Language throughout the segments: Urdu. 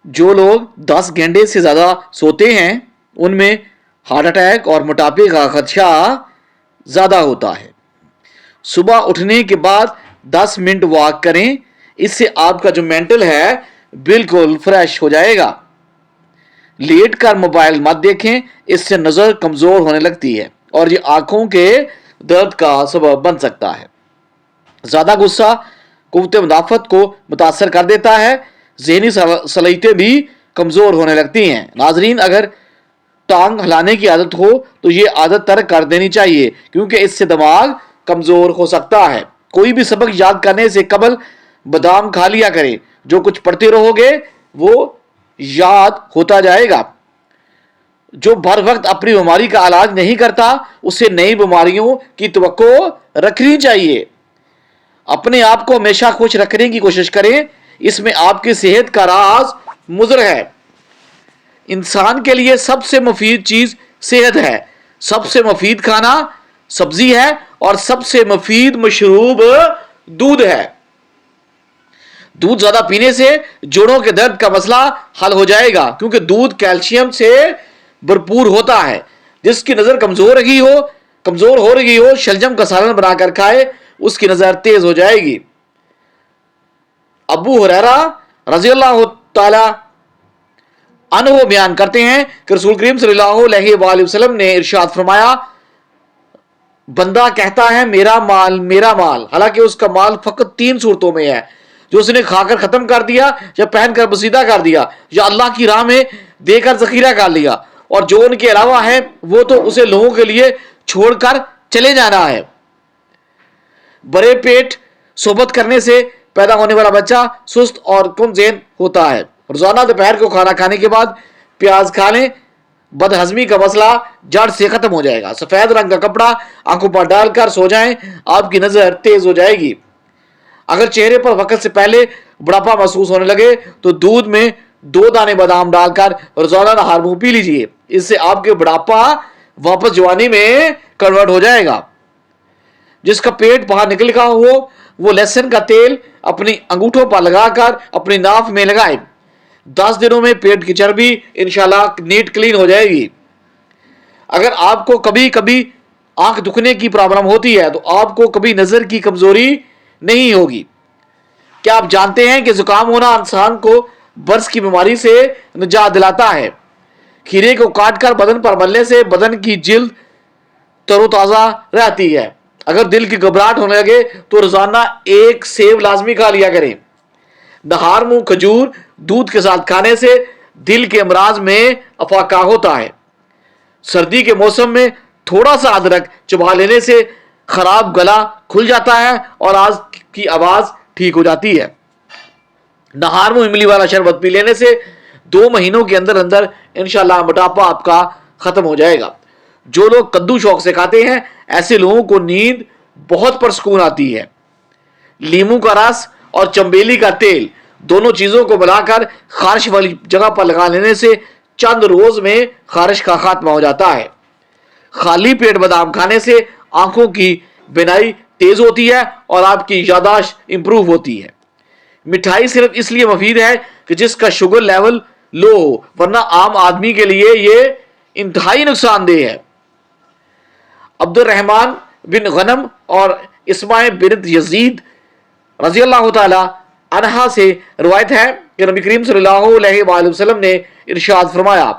جو لوگ 10 گھنٹے سے زیادہ سوتے ہیں ان میں ہارٹ اٹیک اور موٹاپے کا خدشہ زیادہ ہوتا ہے۔ صبح اٹھنے کے بعد 10 منٹ واک کریں، اس سے آپ کا جو مینٹل ہے بالکل فریش ہو جائے گا۔ لیٹ کر موبائل مت دیکھیں، اس سے نظر کمزور ہونے لگتی ہے اور یہ آنکھوں کے درد کا سبب بن سکتا ہے۔ زیادہ غصہ قوت مدافعت کو متاثر کر دیتا ہے، ذہنی صلاحیتیں بھی کمزور ہونے لگتی ہیں۔ ناظرین، اگر ٹانگ ہلانے کی عادت ہو تو یہ عادت ترک کر دینی چاہیے، کیونکہ اس سے دماغ کمزور ہو سکتا ہے۔ کوئی بھی سبق یاد کرنے سے قبل بادام کھا لیا کریں، جو کچھ پڑھتے رہو گے وہ یاد ہوتا جائے گا۔ جو بھر وقت اپنی بیماری کا علاج نہیں کرتا اسے نئی بیماریوں کی توقع رکھنی چاہیے۔ اپنے آپ کو ہمیشہ خوش رکھنے کی کوشش کریں، اس میں آپ کی صحت کا راز مضر ہے۔ انسان کے لیے سب سے مفید چیز صحت ہے، سب سے مفید کھانا سبزی ہے اور سب سے مفید مشروب دودھ ہے۔ دودھ زیادہ پینے سے جوڑوں کے درد کا مسئلہ حل ہو جائے گا، کیونکہ دودھ کیلشیم سے بھرپور ہوتا ہے۔ جس کی نظر کمزور ہو رہی ہو شلجم کا سالن بنا کر کھائے، اس کی نظر تیز ہو جائے گی۔ ابو ہریرہ رضی اللہ تعالی عنہ بیان کرتے ہیں کہ رسول کریم صلی اللہ علیہ وآلہ وسلم نے ارشاد فرمایا، بندہ کہتا ہے میرا مال میرا مال، حالانکہ اس کا مال فقط 3 صورتوں میں ہے، جو اس نے کھا کر ختم کر دیا، یا پہن کر بسیدہ کر دیا، یا اللہ کی راہ میں دے کر ذخیرہ کر لیا، اور جو ان کے علاوہ ہے وہ تو اسے لوگوں کے لیے چھوڑ کر چلے جانا ہے۔ بڑے پیٹ صحبت کرنے سے پیدا ہونے والا بچہ سست اور کم ذہن ہوتا ہے۔ روزانہ دوپہر کو کھانا کھانے کے بعد پیاز کھا لیں، بد ہضمی کا مسئلہ جڑ سے ختم ہو جائے گا۔ سفید رنگ کا کپڑا آنکھوں پر ڈال کر سو جائیں، آپ کی نظر تیز ہو جائے گی۔ اگر چہرے پر وقت سے پہلے بڑھاپا محسوس ہونے لگے تو دودھ میں 2 دانے بادام ڈال کر روزانہ نہار منہ پی لیجئے، اس سے آپ کے بڑھاپا واپس جوانی میں کنورٹ ہو جائے گا۔ جس کا پیٹ باہر نکل گیا ہو وہ لہسن کا تیل اپنی انگوٹھوں پر لگا کر اپنی ناف میں لگائے، 10 دنوں میں پیٹ کی چربی انشاءاللہ نیٹ کلین ہو جائے گی۔ اگر آپ کو کبھی کبھی آنکھ دکھنے کی پرابلم ہوتی ہے تو آپ کو کبھی نظر کی کمزوری نہیں ہوگی۔ کیا آپ جانتے ہیں کہ زکام ہونا انسان کو برس کی بیماری سے نجات دلاتا ہے؟ کھیرے کو کاٹ کر بدن پر ملنے سے بدن کی جلد تر و تازہ رہتی ہے۔ اگر دل کی گھبراہٹ ہونے لگے تو روزانہ 1 سیب لازمی کھا لیا کریں۔ نہار منہ کھجور دودھ کے ساتھ کھانے سے دل کے امراض میں افاقہ ہوتا ہے۔ سردی کے موسم میں تھوڑا سا ادرک چبا لینے سے خراب گلا کھل جاتا ہے اور کی آواز ٹھیک ہو جاتی ہے۔ نہار منہ املی والا شربت پی لینے سے 2 مہینوں کے اندر اندر انشاءاللہ موٹاپا آپ کا ختم ہو جائے گا۔ جو لوگ کدو شوق سے کھاتے ہیں ایسے لوگوں کو نیند بہت پرسکون آتی ہے۔ لیموں کا رس اور چنبیلی کا تیل دونوں چیزوں کو ملا کر خارش والی جگہ پر لگا لینے سے چند روز میں خارش کا خاتمہ ہو جاتا ہے۔ خالی پیٹ بادام کھانے سے آنکھوں کی بینائی تیز ہوتی ہے اور آپ کی یادداشت امپروو ہوتی ہے۔ مٹھائی صرف اس لیے مفید ہے کہ جس کا شوگر لیول لو ہو، ورنہ عام آدمی کے لیے یہ انتہائی نقصان دہ ہے۔ عبد الرحمن بن غنم اور اسماء بنت یزید رضی اللہ تعالی عنہا سے روایت ہے کہ نبی کریم صلی اللہ علیہ وآلہ وسلم نے ارشاد فرمایا،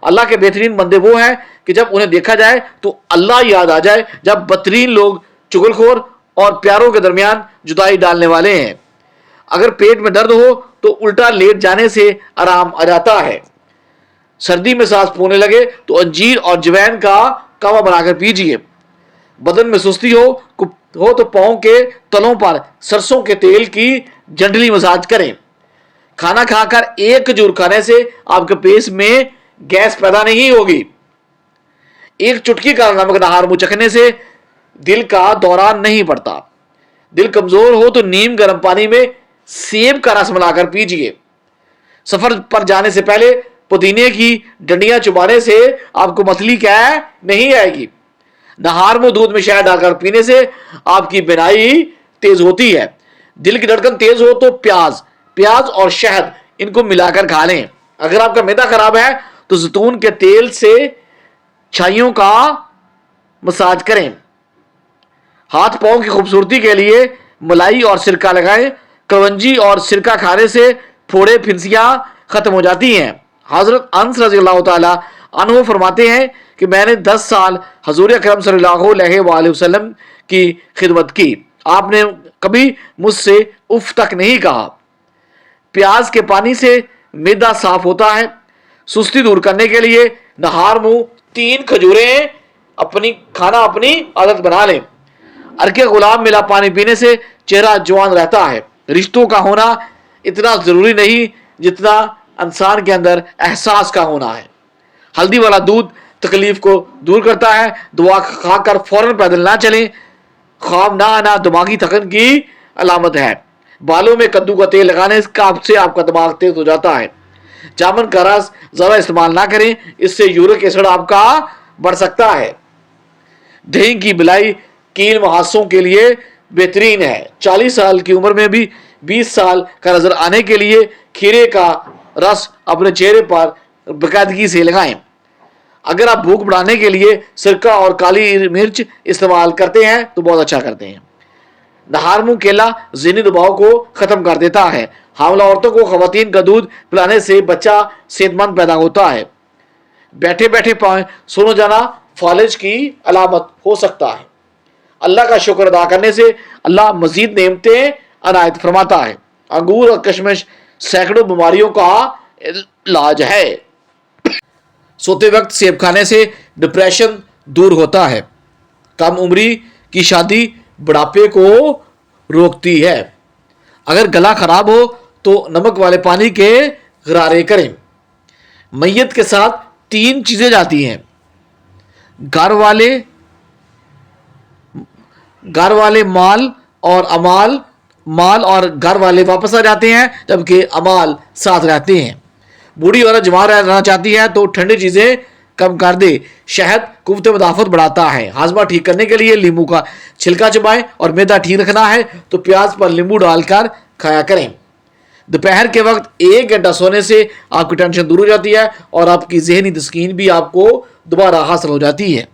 اللہ کے بہترین بندے وہ ہیں کہ جب انہیں دیکھا جائے تو اللہ یاد آ جائے، جب بدترین لوگ چغل خور اور پیاروں کے درمیان جدائی ڈالنے والے ہیں۔ اگر پیٹ میں درد ہو تو الٹا لیٹ جانے سے آرام آ جاتا ہے۔ سردی میں سانس پھولنے لگے تو انجیر اور جوین کا کہوہ بنا کر پیجیے۔ بدن میں سستی ہو تو پاؤں کے تلوں پر سرسوں کے تیل کی جنڈلی مساج کریں۔ کھانا کھا کر 1 کھجور کھانے سے آپ کے پیٹ میں گیس پیدا نہیں ہوگی۔ 1 چٹکی کا نمک نہار منہ چکھنے سے دل کا دوران نہیں پڑتا۔ دل کمزور ہو تو نیم گرم پانی میں سیب کا رس ملا کر پیجیے۔ سفر پر جانے سے پہلے پودینے کی ڈنڈیاں چبانے سے آپ کو متلی نہیں آئے گی۔ نہار منہ دودھ میں شہد ڈال کر پینے سے آپ کی بینائی تیز ہوتی ہے۔ دل کی دھڑکن تیز ہو تو پیاز اور شہد ان کو ملا کر کھا لیں۔ اگر آپ کا معدہ خراب ہے تو زیتون کے تیل سے چھائیوں کا مساج کریں۔ ہاتھ پاؤں کی خوبصورتی کے لیے ملائی اور سرکہ لگائیں۔ کلونجی اور سرکہ کھانے سے پھوڑے پھنسیاں ختم ہو جاتی ہیں۔ حضرت انس رضی اللہ تعالی عنہ فرماتے ہیں کہ میں نے 10 سال حضور اکرم صلی اللہ علیہ وآلہ وسلم کی خدمت کی، آپ نے کبھی مجھ سے اف تک نہیں کہا۔ پیاز کے پانی سے معدہ صاف ہوتا ہے۔ سستی دور کرنے کے لیے نہار منہ 3 کھجوریں کھانا اپنی عادت بنا لیں۔ عرق غلام ملا پانی پینے سے چہرہ جوان رہتا ہے۔ رشتوں کا ہونا اتنا ضروری نہیں جتنا انسان کے اندر احساس کا ہونا ہے۔ ہلدی والا دودھ تکلیف کو دور کرتا ہے۔ دعا کھا کر فوراً پیدل نہ چلیں، خواب نہ آنا دماغی تھکن کی علامت ہے۔ بالوں میں کدو کا تیل لگانے سے آپ کا دماغ تیز ہو جاتا ہے۔ جامن کا رس زیادہ استعمال نہ کریں، اس سے یورک ایسڈ آپ کا بڑھ سکتا ہے۔ دہی کی بلائی کیل محاسوں کے لیے بہترین ہے۔ 40 سال کی عمر میں بھی 20 سال کا نظر آنے کے لیے کھیرے کا رس اپنے چہرے پر باقاعدگی سے لگائیں۔ اگر آپ بھوک بڑھانے کے لیے سرکہ اور کالی مرچ استعمال کرتے ہیں تو بہت اچھا کرتے ہیں۔ نہار منہ کیلا ذہنی دباؤ کو ختم کر دیتا ہے۔ حاملہ عورتوں کو خواتین کا دودھ پلانے سے بچہ صحت مند پیدا ہوتا ہے۔ بیٹھے بیٹھے پاؤں سو جانا فالج کی علامت ہو سکتا ہے۔ اللہ کا شکر ادا کرنے سے اللہ مزید نعمتیں عنایت فرماتا ہے۔ انگور اور کشمش سینکڑوں بیماریوں کا علاج ہے۔ سوتے وقت سیب کھانے سے ڈپریشن دور ہوتا ہے۔ کم عمری کی شادی بڑھاپے کو روکتی ہے۔ اگر گلا خراب ہو تو نمک والے پانی کے غرارے کریں۔ میت کے ساتھ 3 چیزیں جاتی ہیں، گھر والے مال اور گھر والے واپس آ جاتے ہیں، جبکہ امال ساتھ رہتے ہیں۔ بوڑھی عورت جمع رہنا چاہتی ہے تو ٹھنڈی چیزیں کم کر دے۔ شہد قوت مدافعت بڑھاتا ہے۔ ہاضمہ ٹھیک کرنے کے لیے لیمو کا چھلکا چبائیں اور معدہ ٹھیک رکھنا ہے تو پیاز پر لیمو ڈال کر کھایا کریں۔ دوپہر کے وقت 1 گھنٹہ سونے سے آپ کی ٹینشن دور ہو جاتی ہے اور آپ کی ذہنی تسکین بھی آپ کو دوبارہ حاصل ہو جاتی ہے۔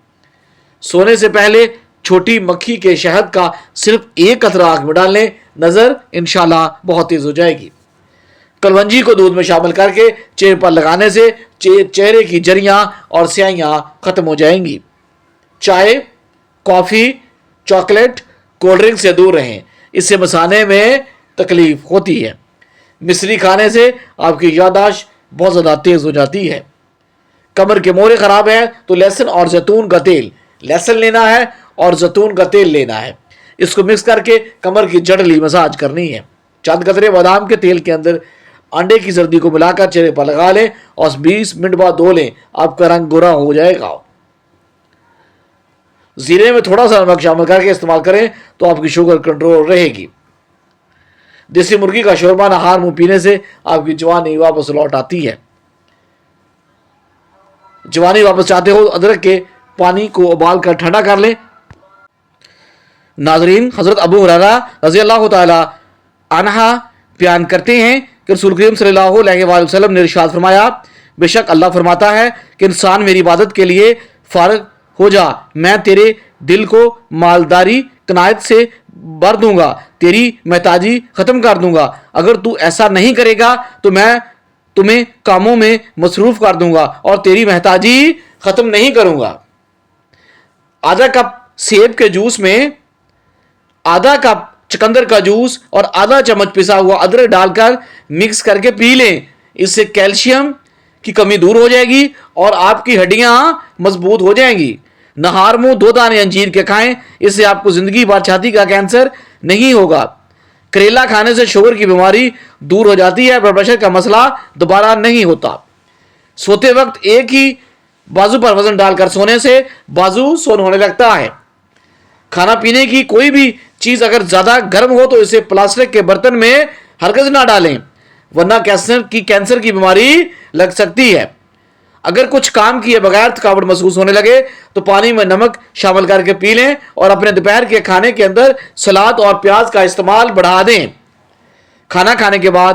سونے سے پہلے چھوٹی مکھی کے شہد کا صرف 1 قطرہ آنکھ میں ڈال لیں، نظر انشاءاللہ بہت تیز ہو جائے گی۔ کلونجی کو دودھ میں شامل کر کے چہرے پر لگانے سے چہرے کی جریاں اور سیاہیاں ختم ہو جائیں گی۔ چائے، کافی، چاکلیٹ، کولڈ ڈرنک سے دور رہیں، اس سے مثانے میں تکلیف ہوتی ہے۔ مصری کھانے سے آپ کی یادداشت بہت زیادہ تیز ہو جاتی ہے۔ کمر کے موڑے خراب ہیں تو لہسن اور زیتون کا تیل، لہسن لینا ہے اور زیتون کا تیل لینا ہے، اس کو مکس کر کے کمر کی جڑلی مساج کرنی ہے۔ چند قطرے بادام کے تیل کے اندر انڈے کی زردی کو ملا کر چہرے پر لگا لیں اور 20 منٹ بعد دھو لیں، آپ کا رنگ گورا ہو جائے گا۔ زیرے میں تھوڑا سا نمک شامل کر کے استعمال کریں تو آپ کی شوگر کنٹرول رہے گی۔ دیسی مرغی کا شوربہ نہار منہ پینے سے آپ کی جوانی واپس لوٹ آتی ہے۔ جوانی واپس چاہتے ہو ادرک کے پانی کو ابال کر ٹھنڈا کر لیں۔ ناظرین، حضرت ابو ہریرہ رضی اللہ تعالی عنہ بیان کرتے ہیں کہ رسول کریم صلی اللہ علیہ وآلہ وسلم نے ارشاد فرمایا، بے شک اللہ فرماتا ہے کہ انسان میری عبادت کے لیے فارغ ہو جا، میں تیرے دل کو مالداری قناعت سے بھر دوں گا، تیری محتاجی ختم کر دوں گا۔ اگر تو ایسا نہیں کرے گا تو میں تمہیں کاموں میں مصروف کر دوں گا اور تیری محتاجی ختم نہیں کروں گا۔ آدھا کپ سیب کے جوس میں آدھا کپ چقندر کا جوس اور آدھا چمچ پسا ہوا ادرک ڈال کر مکس کر کے پی لیں، اس سے کیلشیم کی کمی دور ہو جائے گی اور آپ کی ہڈیاں مضبوط ہو جائیں گی۔ نہار منہ 2 دانے انجیر کے کھائیں، اس سے آپ کو زندگی بھر چھاتی کا کینسر نہیں ہوگا۔ کریلا کھانے سے شوگر کی بیماری دور ہو جاتی ہے، بلڈ پریشر کا مسئلہ دوبارہ نہیں ہوتا۔ سوتے وقت ایک ہی بازو پر وزن ڈال کر سونے سے بازو سون ہونے لگتا ہے۔ کھانا پینے کی کوئی بھی چیز اگر زیادہ گرم ہو تو اسے پلاسٹک کے برتن میں ہرگز نہ ڈالیں، ورنہ کینسر کی بیماری لگ سکتی ہے۔ اگر کچھ کام کیے بغیر تھکاوٹ محسوس ہونے لگے تو پانی میں نمک شامل کر کے پی لیں اور اپنے دوپہر کے کھانے کے اندر سلاد اور پیاز کا استعمال بڑھا دیں۔ کھانا کھانے کے بعد